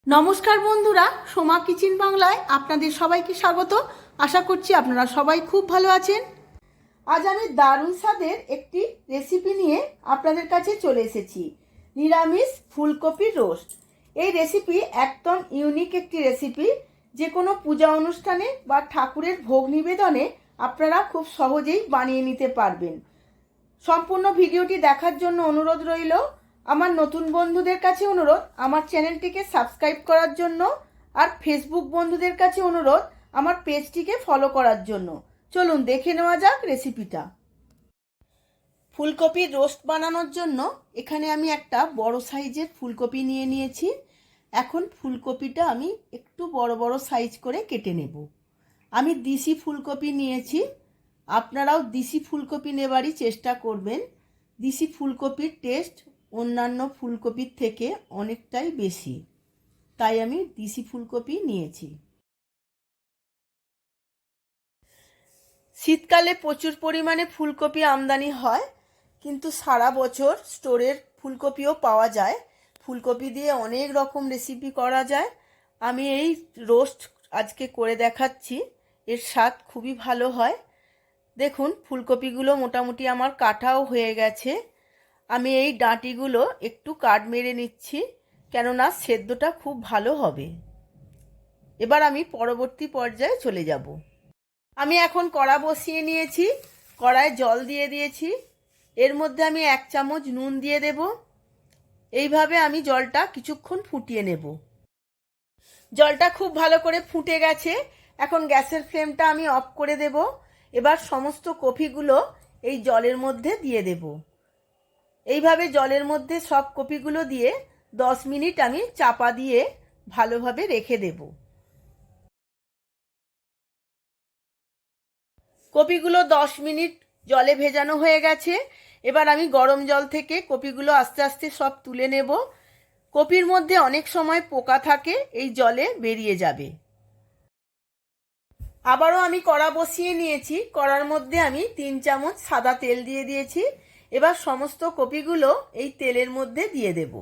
নমস্কার বন্ধুরা, সোমা কিচেন বাংলায় আপনাদের সবাইকে স্বাগত। আশা করছি আপনারা সবাই খুব ভালো আছেন। আজ আমি দারুণ স্বাদের একটি রেসিপি নিয়ে আপনাদের কাছে চলে এসেছি। নিরামিষ ফুলকপি রোস্ট। এই রেসিপি একদম ইউনিক একটি রেসিপি। যে কোনো পূজা অনুষ্ঠানে বা ঠাকুরের ভোগ নিবেদনে আপনারা খুব সহজেই বানিয়ে নিতে পারবেন। সম্পূর্ণ ভিডিওটি দেখার জন্য অনুরোধ রইল। আমার নতুন বন্ধুদের কাছে অনুরোধ আমার চ্যানেলটিকে সাবস্ক্রাইব করার জন্য, আর ফেসবুক বন্ধুদের কাছে অনুরোধ আমার পেজটিকে ফলো করার জন্য। চলুন দেখে নেওয়া যাক রেসিপিটা। ফুলকপির রোস্ট বানানোর জন্য এখানে আমি একটা বড় সাইজের ফুলকপি নিয়ে নিয়েছি। এখন ফুলকপিটা আমি একটু বড় বড় সাইজ করে কেটে নেব। আমি দেশি ফুলকপি নিয়েছি, আপনারাও দেশি ফুলকপি নেবারই চেষ্টা করবেন। দেশি ফুলকপির টেস্ট অন্যান্য ফুলকপির থেকে অনেকটাই বেশি, তাই আমি দেশি ফুলকপি নিয়েছি। শীতকালে প্রচুর পরিমাণে ফুলকপি আমদানি হয়, কিন্তু সারা বছর স্টোরের ফুলকপিও পাওয়া যায়। ফুলকপি দিয়ে অনেক রকম রেসিপি করা যায়। আমি এই রোস্ট আজকে করে দেখাচ্ছি, এর স্বাদ খুবই ভালো হয়। দেখুন, ফুলকপিগুলো মোটামুটি আমার কাটাও হয়ে গেছে। আমি এই ডাঁটিগুলো একটু কাট মেরে নিচ্ছি, কেননা সেদ্ধটা খুব ভালো হবে। এবার আমি পরবর্তী পর্যায়ে চলে যাব। আমি এখন কড়া বসিয়ে নিয়েছি, কড়ায় জল দিয়ে দিয়েছি। এর মধ্যে আমি 1 চামচ নুন দিয়ে দেব। এইভাবে আমি জলটা কিছুক্ষণ ফুটিয়ে নেব। জলটা খুব ভালো করে ফুটে গেছে। এখন গ্যাসের ফ্লেমটা আমি অফ করে দেব। এবার সমস্ত কপিগুলো এই জলের মধ্যে দিয়ে দেব। এইভাবে জলের মধ্যে সব কপিগুলো দিয়ে 10 মিনিট আমি চাপা দিয়ে ভালোভাবে রেখে দেব। কপিগুলো 10 মিনিট জলে ভেজানো হয়ে গেছে। এবার আমি গরম জল থেকে কপিগুলো আস্তে আস্তে সব তুলে নেব। কপির মধ্যে অনেক সময় পোকা থাকে, এই জলে বেরিয়ে যাবে। আবারও আমি কড়া বসিয়ে নিয়েছি, কড়ার মধ্যে আমি 3 চামচ সাদা তেল দিয়ে দিয়েছি। এবার সমস্ত কপিগুলো এই তেলের মধ্যে দিয়ে দেব।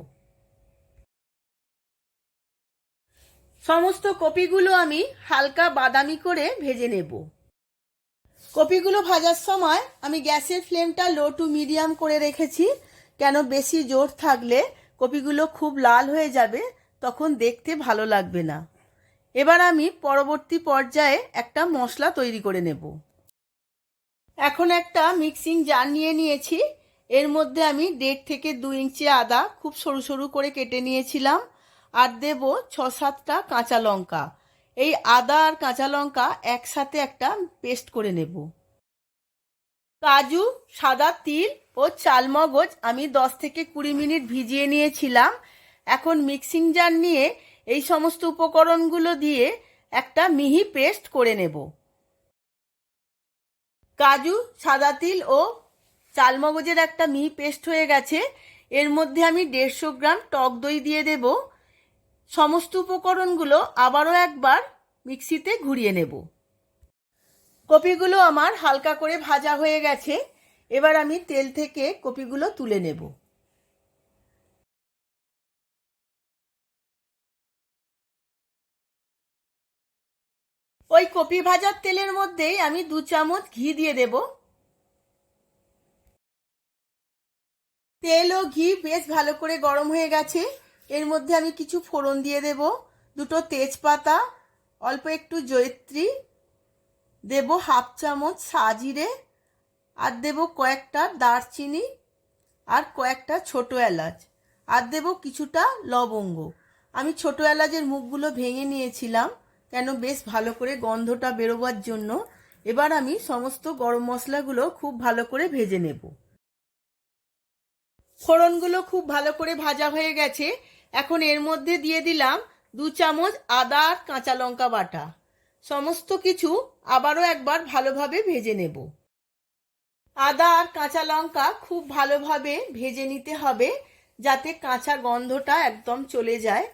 সমস্ত কপিগুলো আমি হালকা বাদামি করে ভেজে নেব। কপিগুলো ভাজার সময় আমি গ্যাসের ফ্লেমটা লো টু মিডিয়াম করে রেখেছি, কেন বেশি জোর থাকলে কপিগুলো খুব লাল হয়ে যাবে, তখন দেখতে ভালো লাগবে না। এবার আমি পরবর্তী পর্যায়ে একটা মশলা তৈরি করে নেব। এখন একটা মিক্সিং জার নিয়ে নিয়েছি। এর মধ্যে আমি 1.5 থেকে 2 ইঞ্চি আদা খুব সরু সরু করে কেটে নিয়েছিলাম, আর দেব 6-7টা কাঁচা লঙ্কা। এই আদা আর কাঁচা লঙ্কা একসাথে একটা পেস্ট করে নেব। কাজু, সাদা তিল ও চালমগজ আমি 10 থেকে 20 মিনিট ভিজিয়ে নিয়েছিলাম। এখন মিক্সিং জার নিয়ে এই সমস্ত উপকরণগুলো দিয়ে একটা মিহি পেস্ট করে নেব। কাজু, সাদা তিল ও চালমগজের একটা মিহি পেস্ট হয়ে গেছে। এর মধ্যে আমি 150 গ্রাম টক দই দিয়ে দেব। সমস্ত উপকরণগুলো আবারও একবার মিক্সিতে ঘুরিয়ে নেব। কপিগুলো আমার হালকা করে ভাজা হয়ে গেছে। এবার আমি তেল থেকে কপিগুলো তুলে নেব। ওই কপি ভাজার তেলের মধ্যেই আমি 2 চামচ ঘি দিয়ে দেব। তেল ও ঘি বেশ ভালো করে গরম হয়ে গেছে। এর মধ্যে আমি কিছু ফোড়ন দিয়ে দেব। 2টো তেজপাতা, অল্প একটু জয়িত্রী দেব, 1/2 চামচ সাজিরে, আর দেব কয়েকটা দারচিনি আর কয়েকটা ছোট এলাচ, আর দেব কিছুটা লবঙ্গ। আমি ছোট এলাচের মুখগুলো ভেঙে নিয়েছিলাম, কেন বেশ ভালো করে গন্ধটা বেরোবার জন্য। এবার আমি সমস্ত গরম মশলাগুলো খুব ভালো করে ভেজে নেব। ফোড়নগুলো খুব ভালো করে ভাজা হয়ে গেছে। এখন এর মধ্যে দিয়ে দিলাম 2 চামচ আদা আর কাঁচা লঙ্কা বাটা। সমস্ত কিছু আবারও একবার ভালোভাবে ভেজে নেব। আদা আর কাঁচা লঙ্কা খুব ভালোভাবে ভেজে নিতে হবে, যাতে কাঁচা গন্ধটা একদম চলে যায়।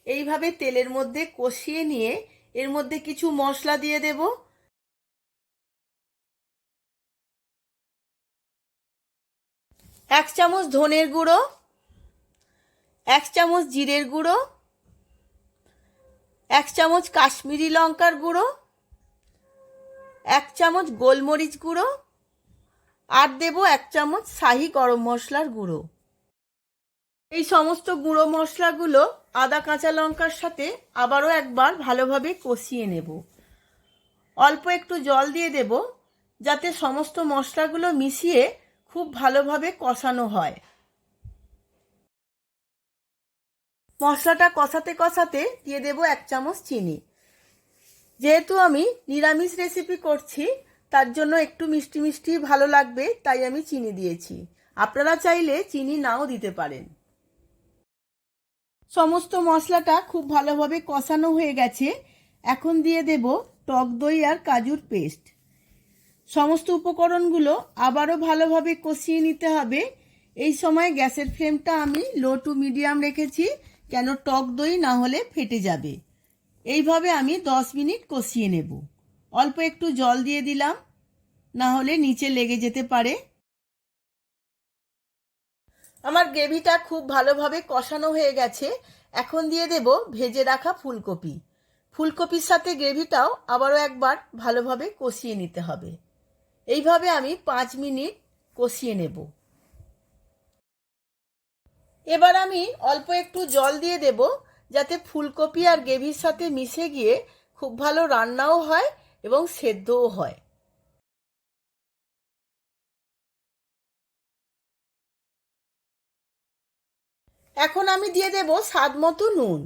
এইভাবে তেলের মধ্যে কষিয়ে নিয়ে এর মধ্যে কিছু মশলা দিয়ে দেব। 1 চামচ ধনের গুঁড়ো, 1 চামচ জিরের গুঁড়ো, 1 চামচ কাশ্মীরি লঙ্কার গুঁড়ো, 1 চামচ গোলমরিচ গুঁড়ো, আর দেব 1 চামচ শাহি গরম মশলার গুঁড়ো। এই সমস্ত গুঁড়ো মশলাগুলো আদা কাঁচা লঙ্কার সাথে আবারও একবার ভালোভাবে কষিয়ে নেব। অল্প একটু জল দিয়ে দেব যাতে সমস্ত মশলাগুলো মিশিয়ে খুব ভালোভাবে কষানো হয়। মশলাটা কষাতে কষাতে দিয়ে দেব 1 চামচ চিনি। যেহেতু আমি নিরামিষ রেসিপি করছি তার জন্য একটু মিষ্টি মিষ্টি ভালো লাগবে, তাই আমি চিনি দিয়েছি। আপনারা চাইলে চিনি নাও দিতে পারেন। সমস্ত মশলাটা খুব ভালোভাবে কষানো হয়ে গেছে। এখন দিয়ে দেব টক দই আর কাজুর পেস্ট। সমস্ত উপকরণগুলো আবারও ভালোভাবে কষিয়ে নিতে হবে। এই সময় গ্যাসের ফ্লেমটা আমি লো টু মিডিয়াম রেখেছি, কেন টক দই না হলে ফেটে যাবে। এইভাবে আমি 10 মিনিট কষিয়ে নেব। অল্প একটু জল দিয়ে দিলাম, না হলে নিচে লেগে যেতে পারে। আমার গ্রেভিটা খুব ভালোভাবে কষানো হয়ে গেছে। এখন দিয়ে দেব ভেজে রাখা ফুলকপি। ফুলকপির সাথে গ্রেভিটাও আবারও একবার ভালোভাবে কষিয়ে নিতে হবে। এইভাবে আমি 5 মিনিট কষিয়ে নেব। এবার আমি অল্প একটু জল দিয়ে দেব যাতে ফুলকপি আর গ্রেভির সাথে মিশে গিয়ে খুব ভালো রান্নাও হয় এবং সেদ্ধও হয়। এখন আমি দিয়ে দেব স্বাদ মতো নুন,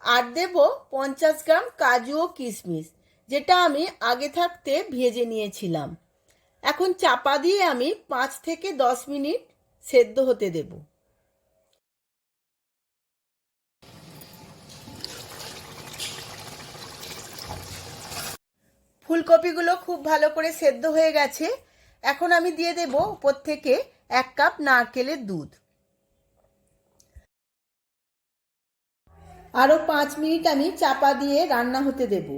আর দেব 50 গ্রাম কাজু ও কিশমিশ, যেটা আমি আগে থাকতে ভেজে নিয়েছিলাম। এখন চাপা দিয়ে আমি 5 থেকে 10 মিনিট সেদ্ধ হতে দেব। ফুলকপিগুলো খুব ভালো করে সেদ্ধ হয়ে গেছে। এখন আমি দিয়ে দেব উপর থেকে 1 কাপ নারকেলের দুধ। আরও 5 মিনিট আমি চাপা দিয়ে রান্না হতে দেব।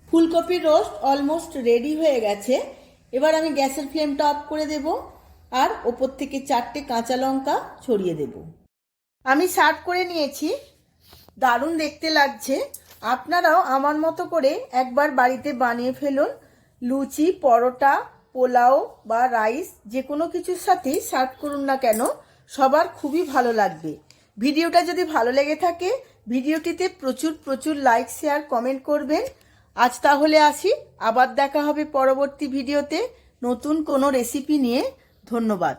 ফুলকপির রোস্ট অলমোস্ট রেডি হয়ে গেছে। এবার আমি গ্যাসের ফ্লেমটা অফ করে দেব আর ওপর থেকে 4টে কাঁচা লঙ্কা ছড়িয়ে দেব। আমি সার্ভ করে নিয়েছি। দারুণ দেখতে লাগছে। আপনারাও আমার মতো করে একবার বাড়িতে বানিয়ে ফেলুন। লুচি, পরোটা, পোলাও বা রাইস যে কোনো কিছুর সাথেই সার্ভ করুন না কেন, সবার খুবই ভালো লাগবে। ভিডিওটা যদি ভালো লেগে থাকে ভিডিওটিতে প্রচুর প্রচুর লাইক, শেয়ার, কমেন্ট করবেন। আজ তাহলে আসি, আবার দেখা হবে পরবর্তী ভিডিওতে নতুন কোনো রেসিপি নিয়ে। ধন্যবাদ।